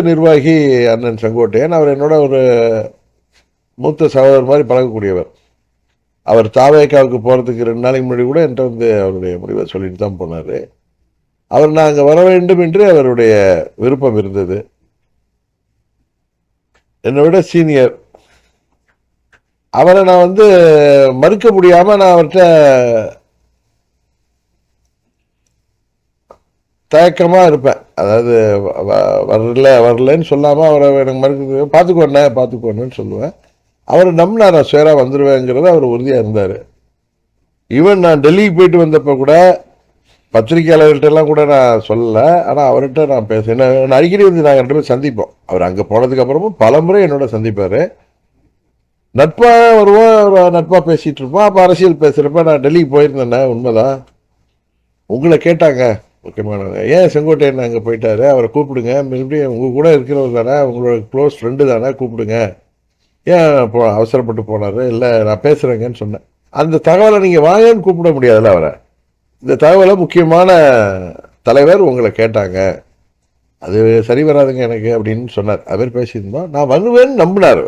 நிர்வாகி அண்ணன் செங்கோட்டையன். அவர் என்னோட ஒரு மூத்த சகோதரர் மாதிரி பழகக்கூடியவர். அவர் தாவேக்காவுக்கு போகிறதுக்கு 2 நாளைக்கு முன்னாடி கூட என்கிட்ட வந்து அவருடைய முடிவை சொல்லிட்டு தான் போனார். அவர் நான் அங்கே வர வேண்டும் என்று அவருடைய விருப்பம் இருந்தது. என்னை விட சீனியர். அவரை நான் வந்து மறுக்க முடியாமல் நான் அவர்கிட்ட தயக்கமாக இருப்பேன். அதாவது வரலன்னு சொல்லாமல் அவரை எனக்கு மறுக்க பார்த்துக்கோன்னு சொல்லுவேன். அவர் நம்பினார் நான் சேராக வந்துடுவேங்கிறத அவர் உறுதியாக இருந்தார். ஈவன் நான் டெல்லிக்கு போயிட்டு வந்தப்போ கூட பத்திரிகையாளர்கள்ட்டெல்லாம் கூட நான் சொல்லலை. ஆனால் அவர்கிட்ட நான் நான் அடிக்கடி வந்து நாங்கள் 2 பேரும் சந்திப்போம். அவர் அங்கே போனதுக்கு அப்புறமும் பல முறை என்னோட சந்திப்பார். நட்பாக வருவோம், நட்பாக பேசிகிட்டு இருப்போம். அப்போ அரசியல் பேசுகிறப்ப நான் டெல்லிக்கு போயிருந்தேண்ணே, உண்மைதான். உங்களை கேட்டாங்க முக்கியமானவங்க, ஏன் செங்கோட்டையன் அங்கே போயிட்டாரு, அவரை கூப்பிடுங்க, மறுபடியும் உங்கள் கூட இருக்கிறவர் தானே, உங்களோட க்ளோஸ் ஃப்ரெண்டு தானே, கூப்பிடுங்க, ஏன் அவசரப்பட்டு போனார், இல்லை நான் பேசுகிறேங்கன்னு சொன்னேன். அந்த தகவலை நீங்கள் வாங்கன்னு கூப்பிட முடியாதுல்ல அவரை. இந்த தகவலை முக்கியமான தலைவர் உங்களை கேட்டாங்க, அது சரி வராதுங்க எனக்கு அப்படின்னு சொன்னார். அவர் பேசியிருந்தோம். நான் வருவேன்னு நம்பினார்.